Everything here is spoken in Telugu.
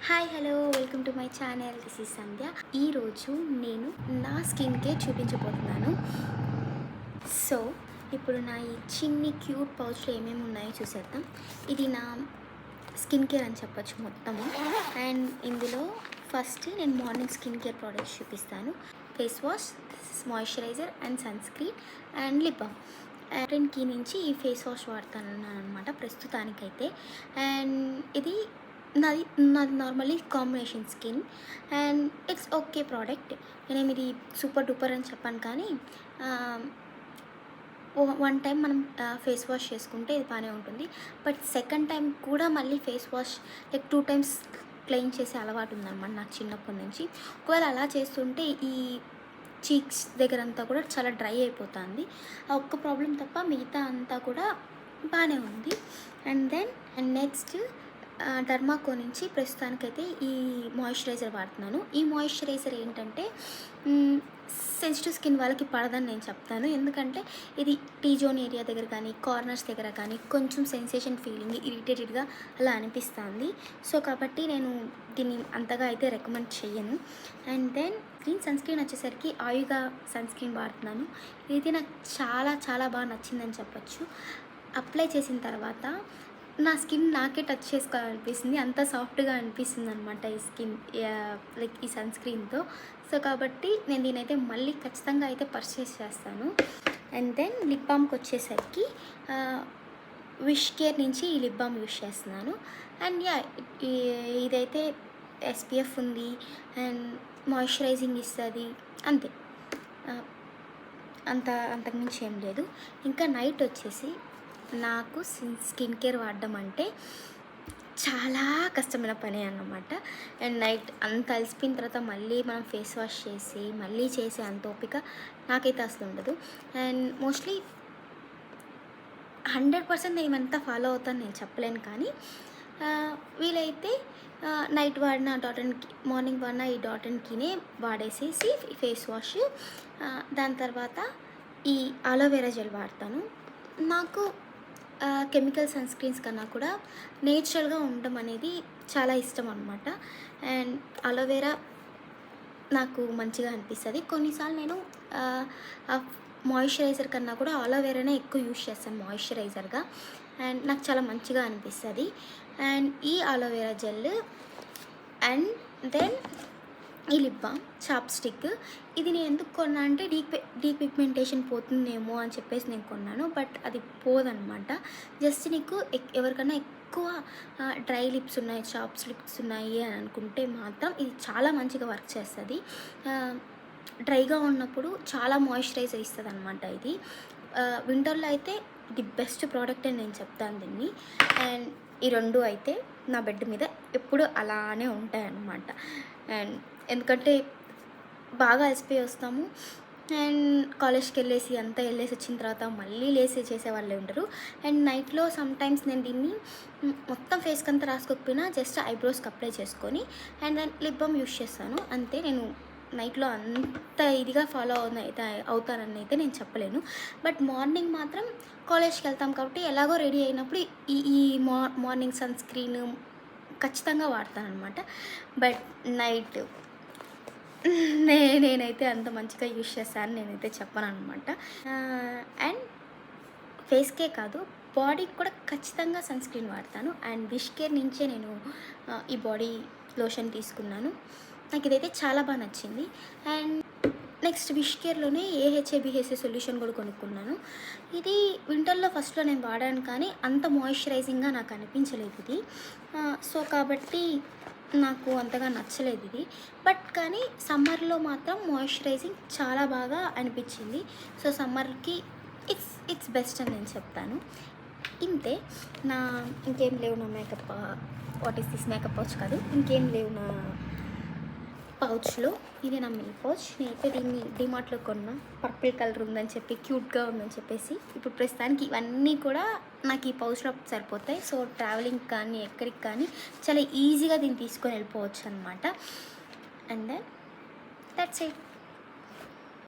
Hi hello welcome to my channel. This is Sandhya. ఈరోజు నేను నా స్కిన్ కేర్ చూపించబోతున్నాను. సో ఇప్పుడు నా ఈ చిన్ని క్యూట్ పౌచ్లో ఏమేమి ఉన్నాయో చూసేద్దాం. ఇది నా స్కిన్ కేర్ అని చెప్పొచ్చు మొత్తము. అండ్ ఇందులో ఫస్ట్ నేను మార్నింగ్ స్కిన్ కేర్ ప్రోడక్ట్స్ చూపిస్తాను. Face wash, moisturizer and sunscreen and lip balm. And కీ నుంచి ఈ ఫేస్ వాష్ వాడుతాను అనమాట ప్రస్తుతానికైతే. అండ్ ఇది నాది normally combination skin and it's okay product. నేను ఇది సూపర్ డూపర్ అని చెప్పాను, కానీ వన్ టైం మనం ఫేస్ వాష్ చేసుకుంటే ఇది బాగానే ఉంటుంది. బట్ సెకండ్ టైం కూడా మళ్ళీ face wash like 2 times clean చేసే అలవాటు ఉందన్నమాట నాకు చిన్నప్పటి నుంచి. ఒకవేళ అలా చేస్తుంటే ఈ చీక్స్ దగ్గర అంతా కూడా చాలా డ్రై అయిపోతుంది. ఆ ఒక్క ప్రాబ్లం తప్ప మిగతా అంతా కూడా బాగానే ఉంది. అండ్ నెక్స్ట్ డర్మాకో నుంచి ప్రస్తుతానికైతే ఈ మాయిశ్చరైజర్ వాడుతున్నాను. ఈ మాయిశ్చరైజర్ ఏంటంటే సెన్సిటివ్ స్కిన్ వాళ్ళకి పడదని నేను చెప్తాను. ఎందుకంటే ఇది టీ జోన్ ఏరియా దగ్గర కానీ కార్నర్స్ దగ్గర కానీ కొంచెం సెన్సేషన్ ఫీలింగ్, ఇరిటేటెడ్గా అలా అనిపిస్తుంది. సో కాబట్టి నేను దీన్ని అంతగా అయితే రికమెండ్ చేయను. అండ్ దెన్ సన్ స్క్రీన్ వచ్చేసరికి ఆయుగా సన్ స్క్రీన్ వాడుతున్నాను. ఇది నాకు చాలా చాలా బాగా నచ్చిందని చెప్పచ్చు. అప్లై చేసిన తర్వాత నా స్కిన్ నాకే టచ్ చేసుకోవాలనిపిస్తుంది, అంత సాఫ్ట్గా అనిపిస్తుంది అనమాట ఈ స్కిన్ లైక్ ఈ సన్ స్క్రీన్తో. సో కాబట్టి నేను దీనైతే మళ్ళీ ఖచ్చితంగా అయితే పర్చేస్ చేస్తాను. అండ్ దెన్ లిప్ బామ్కి వచ్చేసరికి విష్ కేర్ నుంచి ఈ లిప్ బామ్ యూస్ చేస్తున్నాను. అండ్ ఇదైతే SPF ఉంది అండ్ మాయిశ్చరైజింగ్ ఇస్తుంది, అంతే. అంతకుమించి ఏం లేదు. ఇంకా నైట్ వచ్చేసి నాకు స్కిన్ కేర్ వాడడం అంటే చాలా కష్టమైన పని అన్నమాట. అండ్ నైట్ అంత అలసిపోయిన తర్వాత మళ్ళీ మనం ఫేస్ వాష్ చేసి మళ్ళీ చేసే అంత ఓపిక నాకైతే అసలు ఉండదు. అండ్ మోస్ట్లీ 100% ఏమంతా ఫాలో అవుతాను నేను చెప్పలేను, కానీ వీలైతే నైట్ వాడిన మార్నింగ్ వాడిన ఈ డాటన్కినే వాడేసేసి ఫేస్ వాష్, దాని తర్వాత ఈ అలోవెరా జెల్ వాడతాను. నాకు కెమికల్ సన్ స్క్రీన్స్ కన్నా కూడా నేచురల్గా ఉండడం అనేది చాలా ఇష్టం అనమాట. అండ్ అలోవెరా నాకు మంచిగా అనిపిస్తుంది. కొన్నిసార్లు నేను మాయిశ్చరైజర్ కన్నా కూడా అలోవెరానే ఎక్కువ యూస్ చేస్తాను మాయిశ్చరైజర్గా, అండ్ నాకు చాలా మంచిగా అనిపిస్తుంది. అండ్ ఈ అలోవెరా జెల్ అండ్ దెన్ ఈ లిప్ బామ్, చాప్స్టిక్. ఇది నేను ఎందుకు కొన్నా అంటే డీపిగ్మెంటేషన్ పోతుందేమో అని చెప్పేసి నేను కొన్నాను. బట్ అది పోదనమాట. జస్ట్ నీకు ఎవరికైనా ఎక్కువ డ్రై లిప్స్ ఉన్నాయి, చాప్స్ లిప్స్ ఉన్నాయి అని అనుకుంటే మాత్రం ఇది చాలా మంచిగా వర్క్ చేస్తుంది. డ్రైగా ఉన్నప్పుడు చాలా మాయిశ్చరైజర్ ఇస్తుంది అనమాట ఇది. వింటర్లో అయితే ది బెస్ట్ ప్రోడక్ట్ అని నేను చెప్తాను దీన్ని. అండ్ ఈ రెండు అయితే నా బెడ్ మీద ఎప్పుడు అలానే ఉంటాయన్నమాట. అండ్ ఎందుకంటే బాగా అలసిపోయి వస్తాము అండ్ కాలేజ్కి వెళ్ళేసి అంతా వెళ్ళేసి వచ్చిన తర్వాత మళ్ళీ లేసి చేసే వాళ్ళే ఉండరు. అండ్ నైట్లో సమ్టైమ్స్ నేను దీన్ని మొత్తం ఫేస్కి అంతా రాసుకోకపోయినా జస్ట్ ఐబ్రోస్కి అప్లై చేసుకొని and then lip balm use చేస్తాను, అంతే. నేను నైట్లో అంత ఇదిగా ఫాలో అవుతానని అయితే నేను చెప్పలేను. బట్ మార్నింగ్ మాత్రం కాలేజ్కి వెళ్తాం కాబట్టి ఎలాగో రెడీ అయినప్పుడు ఈ మార్నింగ్ సన్ స్క్రీన్ ఖచ్చితంగా వాడతాను అనమాట. బట్ నైట్ నేనైతే అంత మంచిగా యూస్ చేస్తాను నేనైతే చెప్పను అనమాట. అండ్ ఫేస్కే కాదు, బాడీకి కూడా ఖచ్చితంగా సన్ స్క్రీన్ వాడతాను. అండ్ విష్ కేర్ నుంచే నేను ఈ బాడీ లోషన్ తీసుకున్నాను. నాకు ఇదైతే చాలా బాగా నచ్చింది. అండ్ నెక్స్ట్ విష్ కేర్లోనే AHA/BHA సొల్యూషన్ కూడా కొనుక్కున్నాను. ఇది వింటర్లో ఫస్ట్లో నేను వాడాను, కానీ అంత మాయిశ్చరైజింగ్గా నాకు అనిపించలేదు ఇది. సో కాబట్టి నాకు అంతగా నచ్చలేదు ఇది. బట్ కానీ సమ్మర్లో మాత్రం మాయిశ్చరైజింగ్ చాలా బాగా అనిపించింది. సో సమ్మర్కి ఇట్స్ బెస్ట్ అని నేను చెప్తాను. ఇంతే. ఇంకేం లేవు నా makeup. What is this makeup pouch కాదు, ఇంకేం లేవు నా పౌచ్లో. ఇది నా మినీ పౌచ్. నేనైతే దీన్ని డిమార్ట్లో కొన్నా, పర్పుల్ కలర్ ఉందని చెప్పి, క్యూట్గా ఉందని చెప్పేసి. ఇప్పుడు ప్రస్తుతానికి ఇవన్నీ కూడా నాకు ఈ పౌచ్లో సరిపోతాయి. సో ట్రావెలింగ్ కానీ ఎక్కడికి కానీ చాలా ఈజీగా దీన్ని తీసుకొని వెళ్ళిపోవచ్చు అనమాట. And then that's it.